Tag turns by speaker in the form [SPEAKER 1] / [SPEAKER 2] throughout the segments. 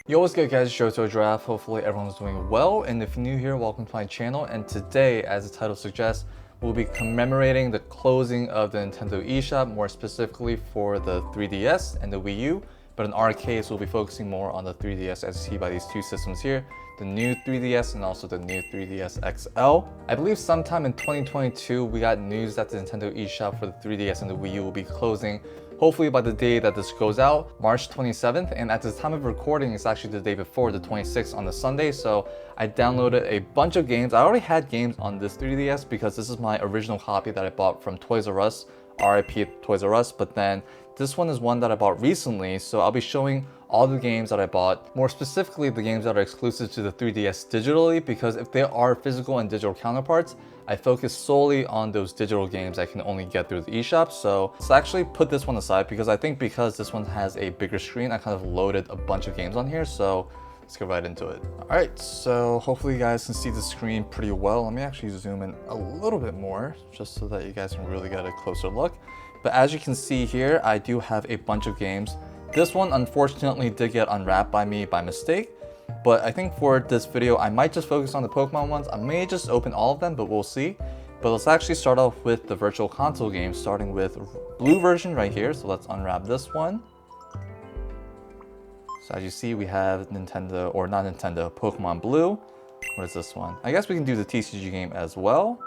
[SPEAKER 1] Yo, what's good guys, Shoto Draft. Hopefully everyone's doing well, and if you're new here, welcome to my channel. And today, as the title suggests, we'll be commemorating the closing of the Nintendo eShop, more specifically for the 3DS and the Wii U. But in our case, we'll be focusing more on the 3DS, as you see by these two systems here, the new 3DS and also the new 3DS XL. I believe sometime in 2022, we got news that the Nintendo eShop for the 3DS and the Wii U will be closing, hopefully by the day that this goes out, March 27th. And at the time of recording, it's actually the day before, the 26th on the Sunday. So I downloaded a bunch of games. I already had games on this 3DS because this is my original copy that I bought from Toys R Us, RIP Toys R Us. But then this one is one that I bought recently. So I'll be showing all the games that I bought, more specifically the games that are exclusive to the 3DS digitally, because if there are physical and digital counterparts, I focus solely on those digital games I can only get through the eShop. So let's actually put this one aside because I think because this one has a bigger screen, I kind of loaded a bunch of games on here. So let's get right into it. All right, so hopefully you guys can see the screen pretty well. Let me actually zoom in a little bit more just so that you guys can really get a closer look. But as you can see here, I do have a bunch of games. This one unfortunately did get unwrapped by me by mistake. But I think for this video, I might just focus on the Pokemon ones. I may just open all of them, but we'll see. But let's actually start off with the Virtual Console games, starting with blue version right here. So let's unwrap this one. So as you see, we have Nintendo, or not Nintendo, Pokemon Blue. What is this one? I guess we can do the TCG game as well.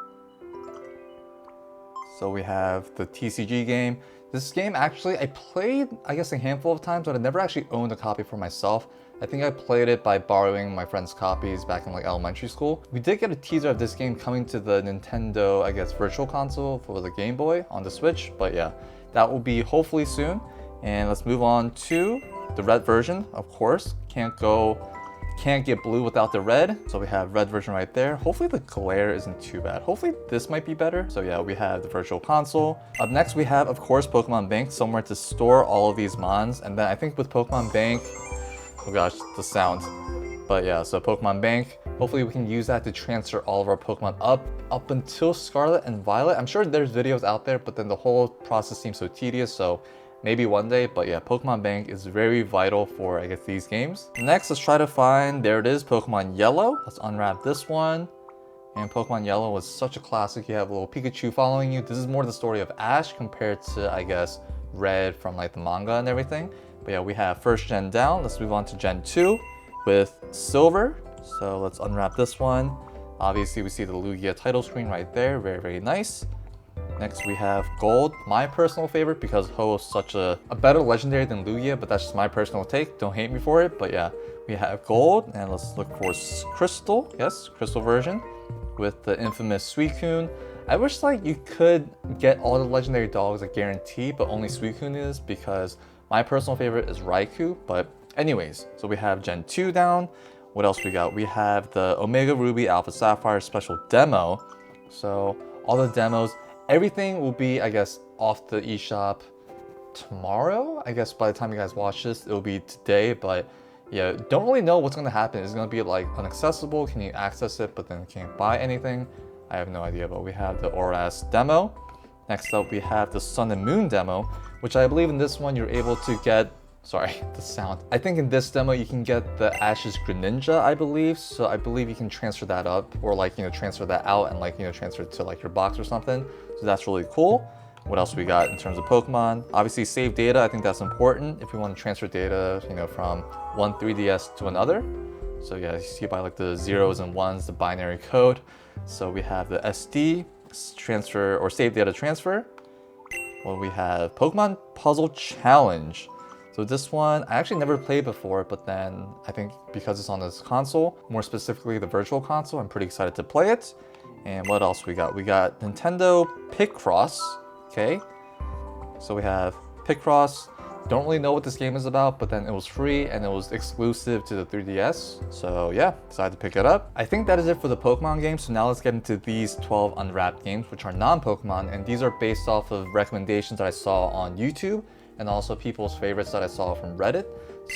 [SPEAKER 1] So we have the TCG game. This game actually, I played, I guess, a handful of times, but I never actually owned a copy for myself. I think I played it by borrowing my friend's copies back in like elementary school. We did get a teaser of this game coming to the Nintendo, I guess, Virtual Console for the Game Boy on the Switch. But yeah, that will be hopefully soon. And let's move on to the red version, of course. Can't get blue without the red. So we have red version right there. Hopefully the glare isn't too bad. Hopefully this might be better. So yeah, we have the Virtual Console. Up next, we have, of course, Pokemon Bank, somewhere to store all of these mons. And then I think with Pokemon Bank, oh gosh, the sound. But yeah, so Pokemon Bank, hopefully we can use that to transfer all of our Pokemon up until Scarlet and Violet. I'm sure there's videos out there, but then the whole process seems so tedious. So maybe one day, but yeah, Pokemon Bank is very vital for, I guess, these games. Next, let's try to find, there it is, Pokemon Yellow. Let's unwrap this one. And Pokemon Yellow was such a classic. You have a little Pikachu following you. This is more the story of Ash compared to, I guess, Red from like the manga and everything. But yeah, we have first gen down. Let's move on to Gen 2 with Silver. So let's unwrap this one. Obviously, we see the Lugia title screen right there. Very, very nice. Next, we have Gold, my personal favorite because Ho is such a better legendary than Lugia, but that's just my personal take. Don't hate me for it, but yeah, we have Gold, and let's look for Crystal. Yes, Crystal version with the infamous Suicune. I wish like you could get all the legendary dogs a guarantee, but only Suicune is because my personal favorite is Raikou. But anyways, so we have Gen 2 down. What else we got? We have the Omega Ruby Alpha Sapphire special demo. So all the demos, everything will be, I guess, off the eShop tomorrow. I guess by the time you guys watch this, it'll be today. But yeah, don't really know what's gonna happen. Is it gonna be like inaccessible? Can you access it, but then can't buy anything? I have no idea, but we have the Oras demo. Next up, we have the Sun and Moon demo, which I believe in this one, you're able to get, sorry, the sound. I think in this demo, you can get the Ash's Greninja, I believe. So I believe you can transfer that up or like, transfer that out and like, transfer it to like your box or something. So that's really cool. What else we got in terms of Pokemon? Obviously save data, I think that's important if you want to transfer data, from one 3DS to another. So yeah, you see by like the zeros and ones, the binary code. So we have the SD transfer or save data transfer. Well, we have Pokemon Puzzle Challenge. So this one, I actually never played before, but then I think because it's on this console, more specifically the Virtual Console, I'm pretty excited to play it. And what else we got? We got Nintendo Picross, okay? So we have Picross. Don't really know what this game is about, but then it was free and it was exclusive to the 3DS. So yeah, decided to pick it up. I think that is it for the Pokemon games. So now let's get into these 12 unwrapped games, which are non-Pokemon. And these are based off of recommendations that I saw on YouTube and also people's favorites that I saw from Reddit.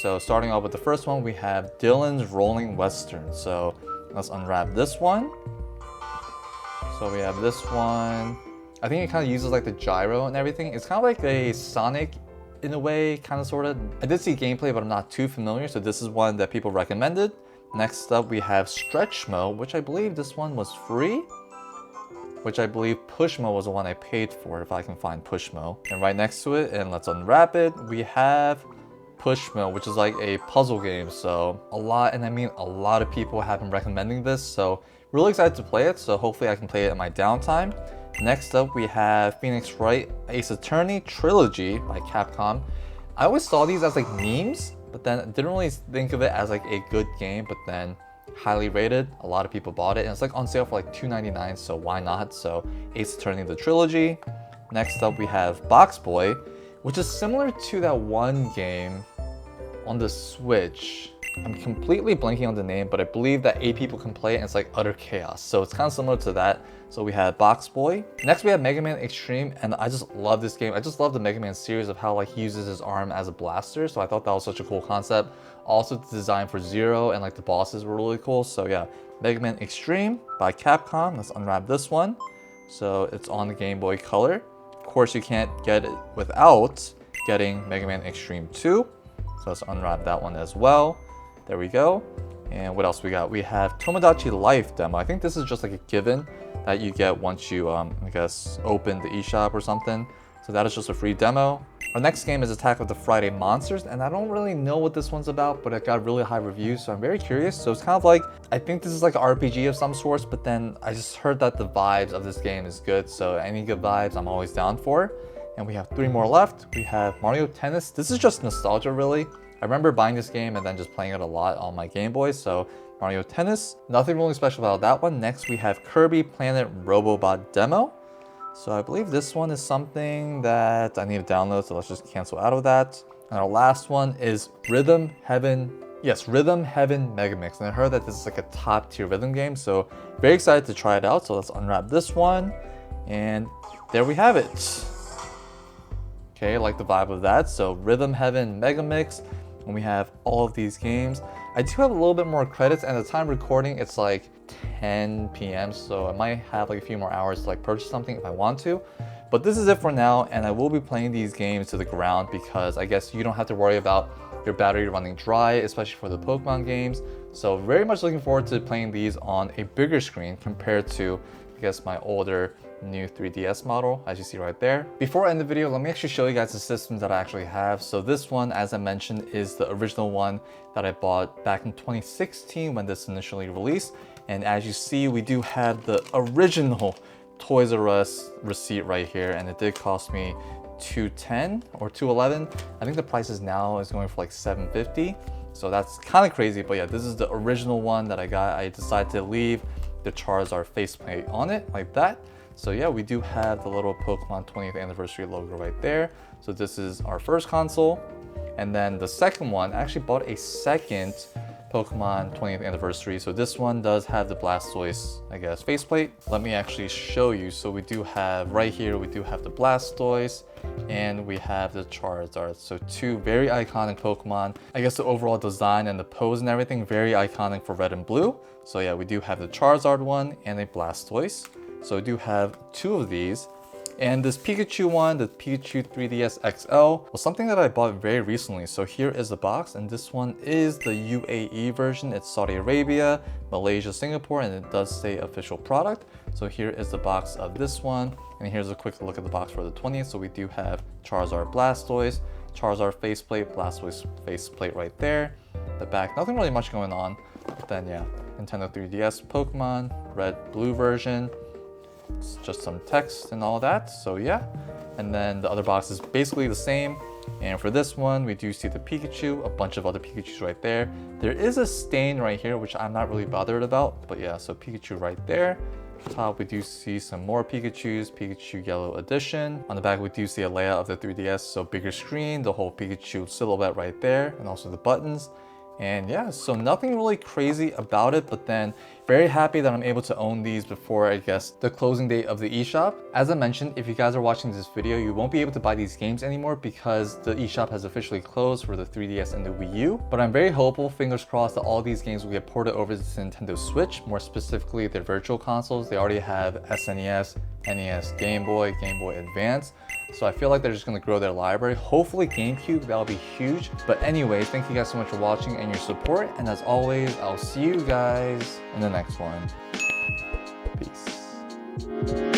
[SPEAKER 1] So starting off with the first one, we have Dylan's Rolling Western. So let's unwrap this one. So we have this one. I think it kind of uses like the gyro and everything. It's kind of like a Sonic in a way, kind of, sort of. I did see gameplay, but I'm not too familiar, so this is one that people recommended. Next up, we have Stretch Mode, which I believe this one was free, which I believe Pushmo was the one I paid for, if I can find Pushmo. And right next to it, and let's unwrap it, we have Pushmo, which is like a puzzle game. So a lot, and I mean a lot of people have been recommending this, so really excited to play it. So hopefully I can play it in my downtime. Next up, we have Phoenix Wright Ace Attorney Trilogy by Capcom. I always saw these as like memes, but then didn't really think of it as like a good game, but then highly rated. A lot of people bought it, and it's like on sale for like $2.99, so why not? So Ace Attorney the Trilogy. Next up, we have Box Boy, which is similar to that one game on the Switch. I'm completely blanking on the name, but I believe that 8 people can play it and it's like utter chaos. So it's kind of similar to that. So we have Box Boy. Next we have Mega Man Extreme, and I just love this game. I just love the Mega Man series of how like he uses his arm as a blaster. So I thought that was such a cool concept. Also the design for Zero and like the bosses were really cool. So yeah, Mega Man Extreme by Capcom. Let's unwrap this one. So it's on the Game Boy Color. Of course you can't get it without getting Mega Man Extreme 2. So let's unwrap that one as well. There we go. And what else we got? We have Tomodachi Life demo. I think this is just like a given that you get once you, I guess, open the eShop or something. So that is just a free demo. Our next game is Attack of the Friday Monsters, and I don't really know what this one's about, but it got really high reviews, so I'm very curious. So it's kind of like, I think this is like an RPG of some sorts, but then I just heard that the vibes of this game is good, so any good vibes I'm always down for. And we have 3 more left. We have Mario Tennis. This is just nostalgia, really. I remember buying this game and then just playing it a lot on my Game Boy, so Mario Tennis. Nothing really special about that one. Next, we have Kirby Planet Robobot Demo. So I believe this one is something that I need to download, so let's just cancel out of that. And our last one is Rhythm Heaven. Yes, Rhythm Heaven Megamix. And I heard that this is like a top tier rhythm game, so very excited to try it out. So let's unwrap this one. And there we have it. Okay, I like the vibe of that. So Rhythm Heaven Megamix. And we have all of these games. I do have a little bit more credits, and at the time recording, it's like 10 p.m. So I might have like a few more hours to like purchase something if I want to. But this is it for now, and I will be playing these games to the ground because I guess you don't have to worry about your battery running dry, especially for the Pokemon games. So very much looking forward to playing these on a bigger screen compared to, I guess, my older new 3DS model, as you see right there. Before I end the video, let me actually show you guys the systems that I actually have. So this one, as I mentioned, is the original one that I bought back in 2016 when this initially released. And as you see, we do have the original Toys R Us receipt right here, and it did cost me $210 or $211. I think the prices now is going for like $750. So that's kind of crazy, but yeah, this is the original one that I got. I decided to leave the Charizard faceplate on it like that. So yeah, we do have the little Pokemon 20th anniversary logo right there. So this is our first console. And then the second one, I actually bought a second Pokemon 20th anniversary. So this one does have the Blastoise, I guess, faceplate. Let me actually show you. So we do have right here, we do have the Blastoise and we have the Charizard. So 2 very iconic Pokemon. I guess the overall design and the pose and everything, very iconic for red and blue. So yeah, we do have the Charizard one and a Blastoise. So I do have 2 of these. And this Pikachu one, the Pikachu 3DS XL, was something that I bought very recently. So here is the box, and this one is the UAE version. It's Saudi Arabia, Malaysia, Singapore, and it does say official product. So here is the box of this one. And here's a quick look at the box for the 20th. So we do have Charizard Blastoise, Charizard faceplate, Blastoise faceplate right there. The back, nothing really much going on. But then yeah, Nintendo 3DS Pokemon, red, blue version. It's just some text and all that, so yeah. And then the other box is basically the same. And for this one, we do see the Pikachu, a bunch of other Pikachus right there. There is a stain right here, which I'm not really bothered about, but yeah, so Pikachu right there. Top, we do see some more Pikachus, Pikachu Yellow Edition. On the back, we do see a layout of the 3DS, so bigger screen, the whole Pikachu silhouette right there, and also the buttons. And yeah, so nothing really crazy about it, but then Very happy that I'm able to own these before, I guess, the closing date of the eShop. As I mentioned, if you guys are watching this video, you won't be able to buy these games anymore because the eShop has officially closed for the 3DS and the Wii U. But I'm very hopeful, fingers crossed, that all these games will get ported over to the Nintendo Switch, more specifically their virtual consoles. They already have SNES, NES, Game Boy Advance. So I feel like they're just gonna grow their library. Hopefully GameCube, that'll be huge. But anyways, thank you guys so much for watching and your support. And as always, I'll see you guys in the next one. Peace.